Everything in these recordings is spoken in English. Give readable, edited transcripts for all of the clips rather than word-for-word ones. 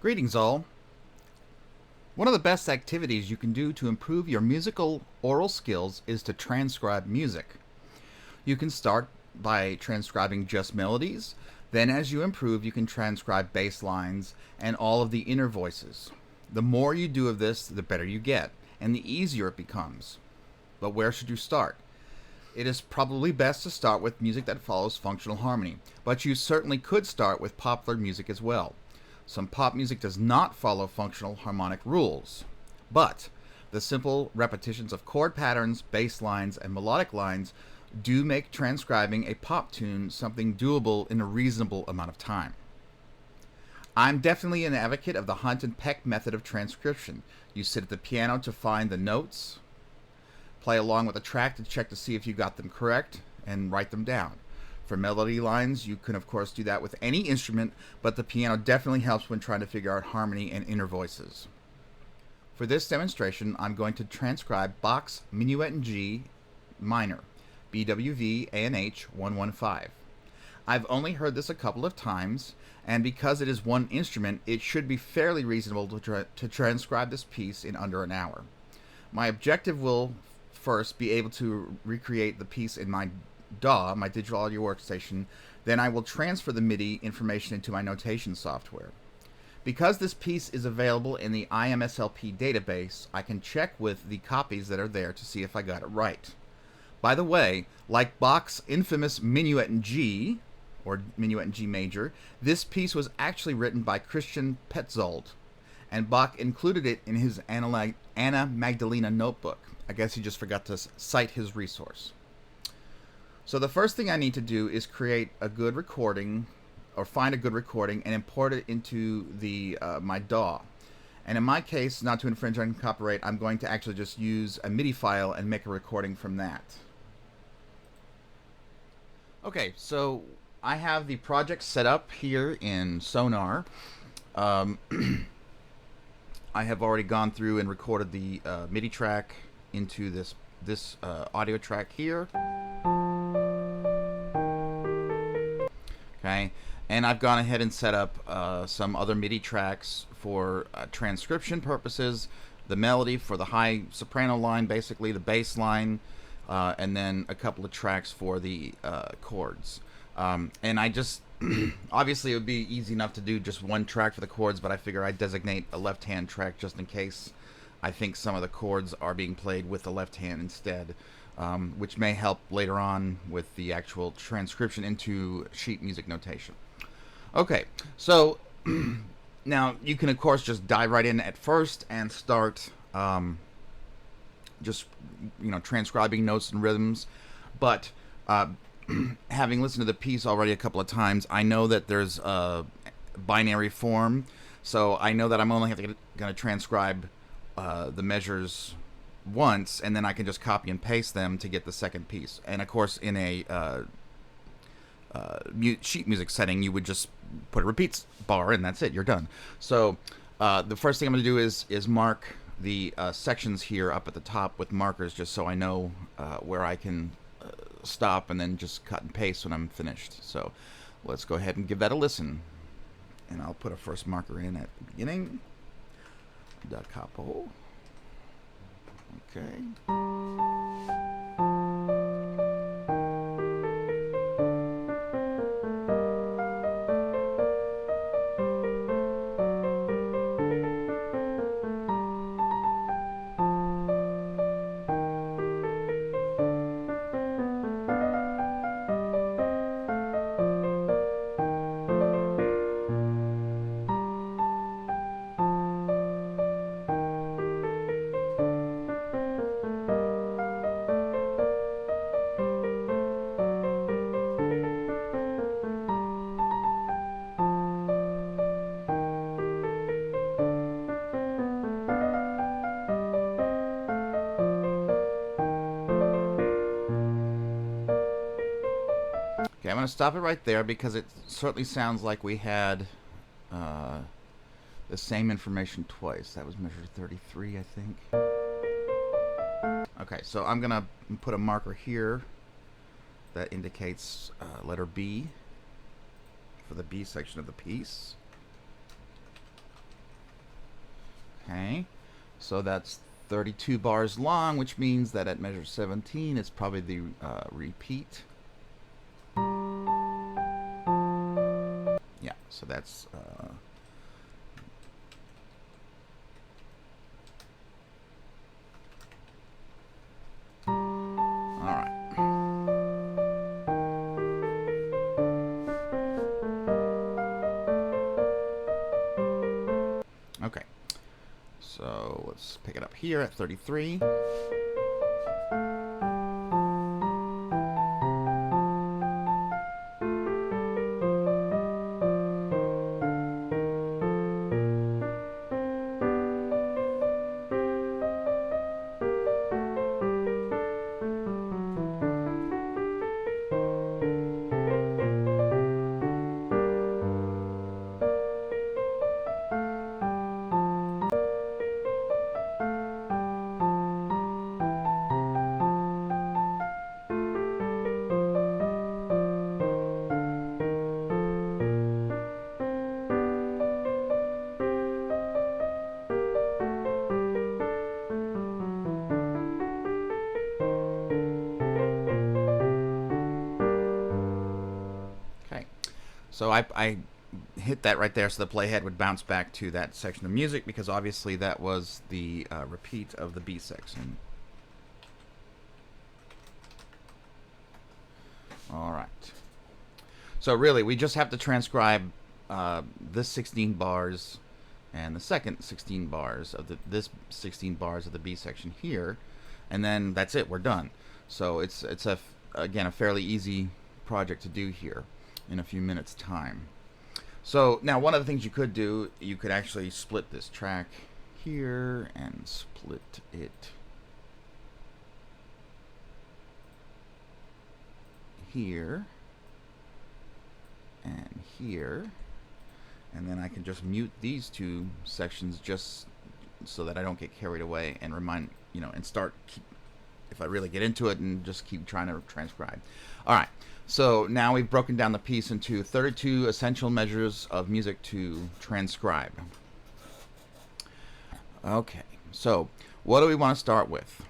Greetings all. One of the best activities you can do to improve your musical oral skills is to transcribe music. You can start by transcribing just melodies, then as you improve you can transcribe bass lines and all of the inner voices. The more you do of this, the better you get, and the easier it becomes. But where should you start? It is probably best to start with music that follows functional harmony, but you certainly could start with popular music as well. Some pop music does not follow functional harmonic rules, but the simple repetitions of chord patterns, bass lines, and melodic lines do make transcribing a pop tune something doable in a reasonable amount of time. I'm definitely an advocate of the hunt and peck method of transcription. You sit at the piano to find the notes, play along with a track to check to see if you got them correct, and write them down. For melody lines, you can of course do that with any instrument, but the piano definitely helps when trying to figure out harmony and inner voices. For this demonstration, I'm going to transcribe Bach's Minuet in G minor, BWV Anh 115. I've only heard this a couple of times, and because it is one instrument, it should be fairly reasonable to transcribe this piece in under an hour. My objective will first be able to recreate the piece in my DAW, my digital audio workstation. Then I will transfer the MIDI information into my notation software. Because this piece is available in the IMSLP database, I can check with the copies that are there to see if I got it right. By the way, like Bach's infamous Minuet in G, or Minuet in G major, this piece was actually written by Christian Petzold, and Bach included it in his Anna Magdalena notebook. I guess he just forgot to cite his resource. So the first thing I need to do is create a good recording, or find a good recording, and import it into the my DAW. And in my case, not to infringe on copyright, I'm going to actually just use a MIDI file and make a recording from that. Okay, so I have the project set up here in Sonar. I have already gone through and recorded the MIDI track into this audio track here. Okay, and I've gone ahead and set up some other MIDI tracks for transcription purposes, the melody for the high soprano line, basically the bass line, and then a couple of tracks for the chords. And I just, obviously it would be easy enough to do just one track for the chords, but I figure I'd designate a left-hand track just in case I think some of the chords are being played with the left hand instead. Which may help later on with the actual transcription into sheet music notation. Okay, so now you can of course just dive right in at first and start just transcribing notes and rhythms, but having listened to the piece already a couple of times, I know that there's a binary form, so I know that I'm only going to transcribe the measures once, and then I can just copy and paste them to get the second piece. And of course, in a sheet music setting, you would just put a repeats bar, and that's it. You're done. So the first thing I'm going to do is mark the sections here up at the top with markers, just so I know where I can stop and then just cut and paste when I'm finished. So let's go ahead and give that a listen. And I'll put a first marker in at the beginning. Da capo. Okay. Okay, I'm going to stop it right there because it certainly sounds like we had the same information twice. That was measure 33, I think. Okay, so I'm going to put a marker here that indicates letter B for the B section of the piece. Okay, so that's 32 bars long, which means that at measure 17, it's probably the repeat. Yeah, so that's all right. Okay, so let's pick it up here at 33. So I hit that right there so the playhead would bounce back to that section of music, because obviously that was the repeat of the B section. All right. So really, we just have to transcribe this 16 bars and the second 16 bars of this 16 bars of the B section here, and then that's it. We're done. So it's again a fairly easy project to do here in a few minutes time. So now one of the things you could do, you could actually split this track here and split it here and here, and then I can just mute these two sections just so that I don't get carried away and remind, and start if I really get into it and just keep trying to transcribe. All right. So now we've broken down the piece into 32 essential measures of music to transcribe. Okay, so what do we want to start with?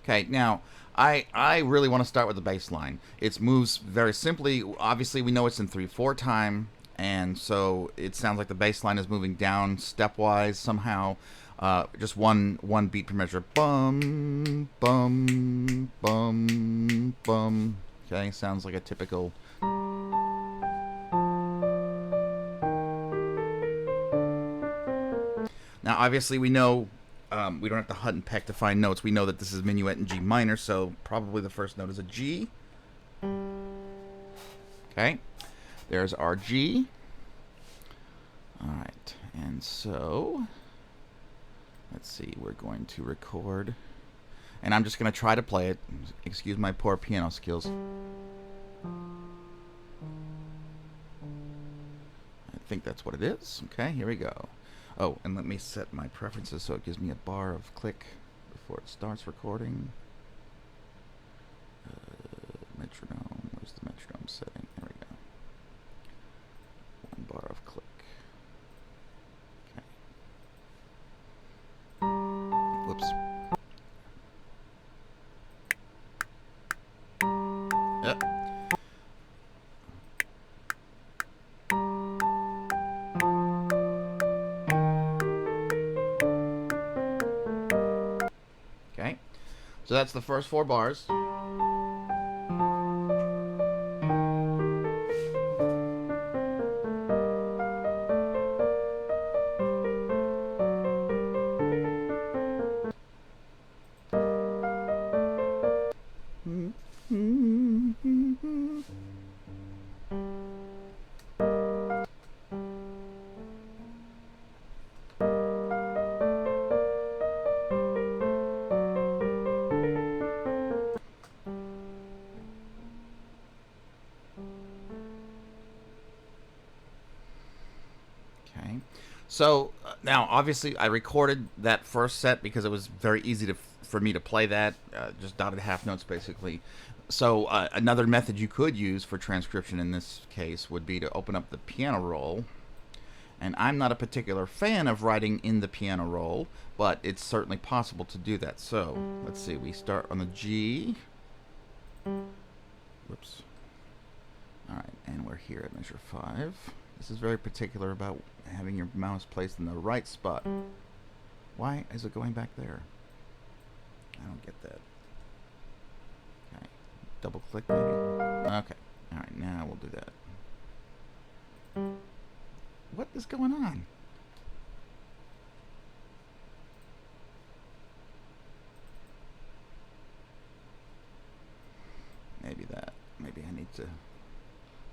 Okay, now I really want to start with the bass line. It moves very simply. Obviously, we know it's in 3/4 time, and so it sounds like the bass line is moving down stepwise somehow. Just one beat per measure. Bum, bum, bum, bum. Okay, sounds like a typical. Now, obviously, we know we don't have to hunt and peck to find notes. We know that this is Minuet in G minor, so probably the first note is a G. Okay, there's our G. All right, and so let's see, we're going to record, and I'm just going to try to play it. Excuse my poor piano skills. I think that's what it is. Okay, here we go. Oh, and let me set my preferences so it gives me a bar of click before it starts recording. Metronome, where's the metronome setting? There we go. One bar of click. Whoops. Yep. Okay. So that's the first 4 bars. So now, obviously, I recorded that first set because it was very easy to for me to play that, just dotted half notes basically. So another method you could use for transcription in this case would be to open up the piano roll. And I'm not a particular fan of writing in the piano roll, but it's certainly possible to do that. So let's see, we start on the G. Whoops. All right, and we're here at measure 5. This is very particular about having your mouse placed in the right spot. Why is it going back there? I don't get that. Okay, double click maybe. Okay, all right, now we'll do that. What is going on? Maybe that. Maybe I need to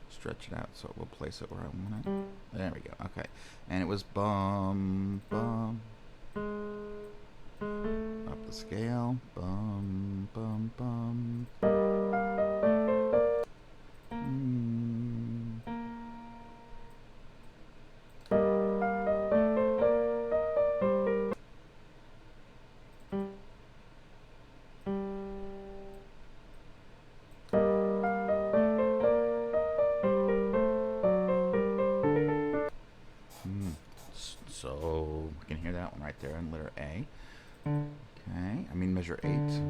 stretch it out so it will place it where I want it. There we go. Okay. And it was bum, bum. Up the scale. Bum, bum, bum. So we can hear that one right there in letter A. Okay, I mean measure 8.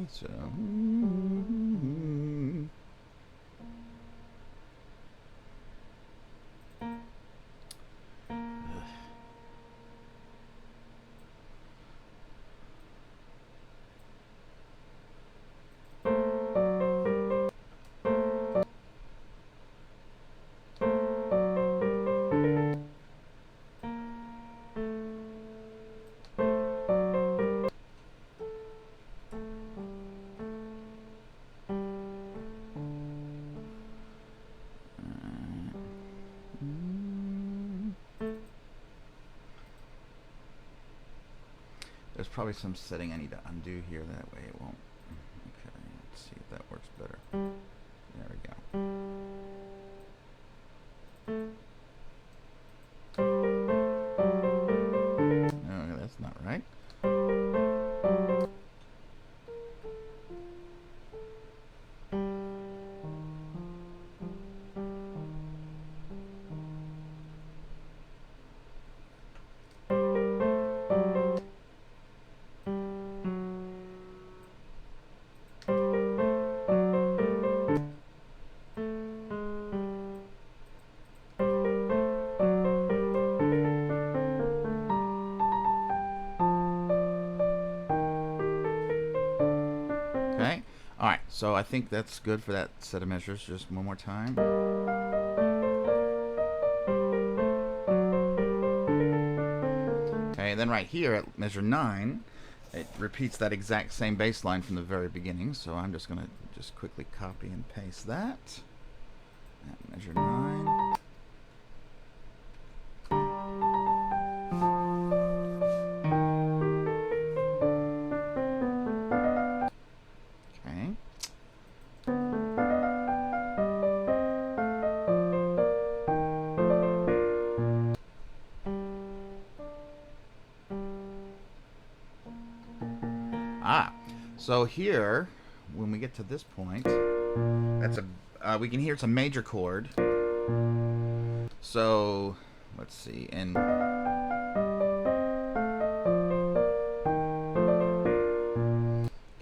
So there's probably some setting I need to undo here, that way it won't. Okay, let's see if that works better. There we go. No, that's not right. Okay. All right. So I think that's good for that set of measures. Just one more time. Okay. And then right here at measure 9, it repeats that exact same bass line from the very beginning. So I'm just going to just quickly copy and paste that. At measure 9. So here, when we get to this point, that's a we can hear it's a major chord. So let's see, and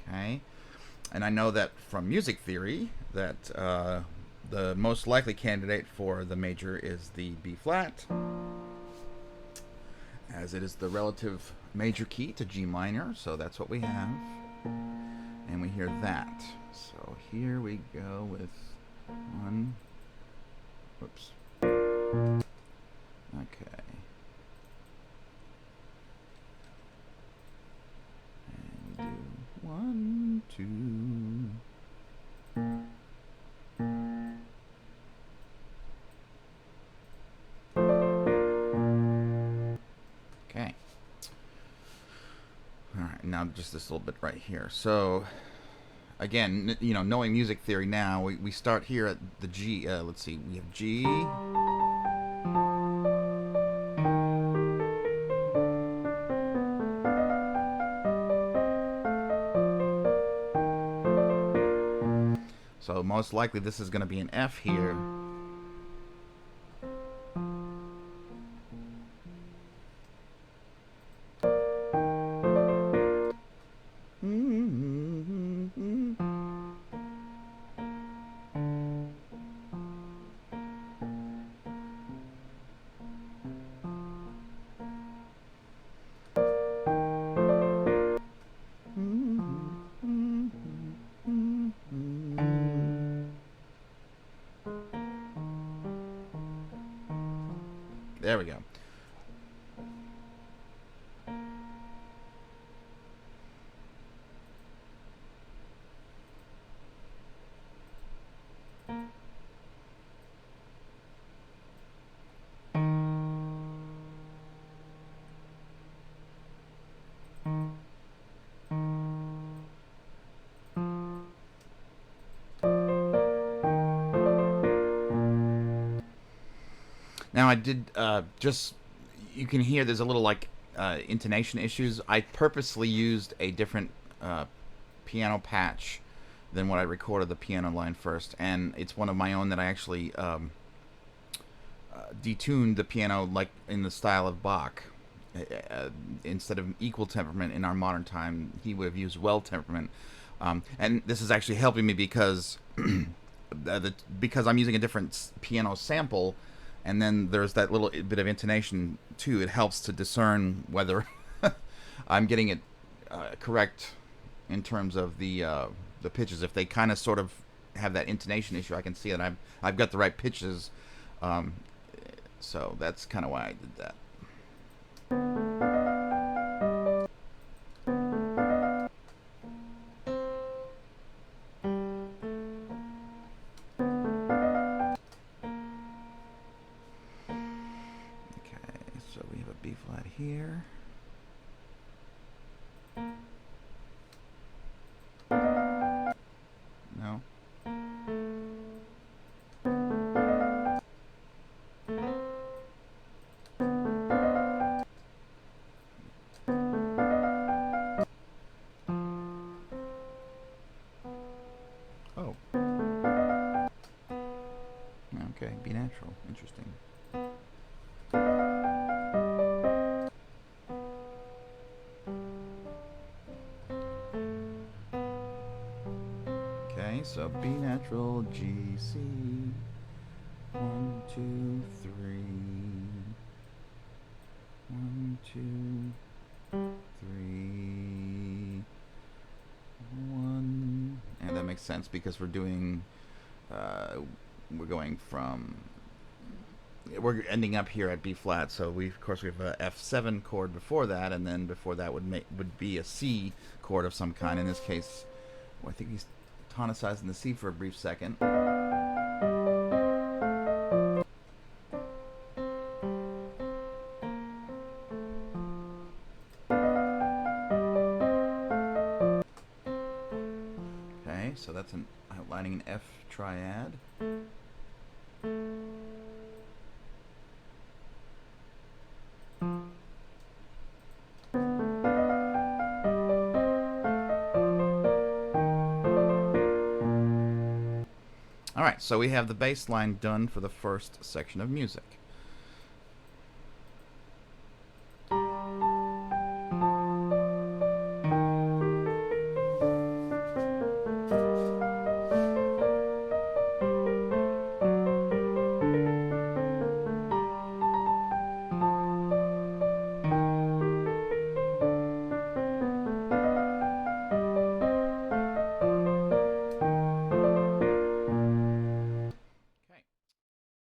okay, and I know that from music theory that the most likely candidate for the major is the B flat, as it is the relative major key to G minor. So that's what we have. And we hear that. So here we go with 1. Whoops. Okay. And we do 1, 2. now just this little bit right here. So again, you know, knowing music theory now, we start here at the G. Let's see, we have G. So most likely this is going to be an F here. There we go. Now I did just, you can hear there's a little like intonation issues. I purposely used a different piano patch than what I recorded the piano line first, and it's one of my own that I actually detuned the piano like in the style of Bach. Instead of equal temperament in our modern time, he would have used well temperament, and this is actually helping me because because I'm using a different piano sample. And then there's that little bit of intonation too. It helps to discern whether I'm getting it correct in terms of the pitches. If they kind of sort of have that intonation issue, I can see that I've got the right pitches. So that's kind of why I did that. So we have a B flat here. No. Oh. Okay, B natural. Interesting. So B natural, G, C, 1, 2, 3, 1, 2, 3, 1, and that makes sense because we're doing, we're going from, we're ending up here at B flat, so of course we have a F7 chord before that, and then before that would be a C chord of some kind. In this case, well, I think he's tonicizing the C for a brief second. Okay, so that's outlining an F triad. Alright, so we have the bass line done for the first section of music.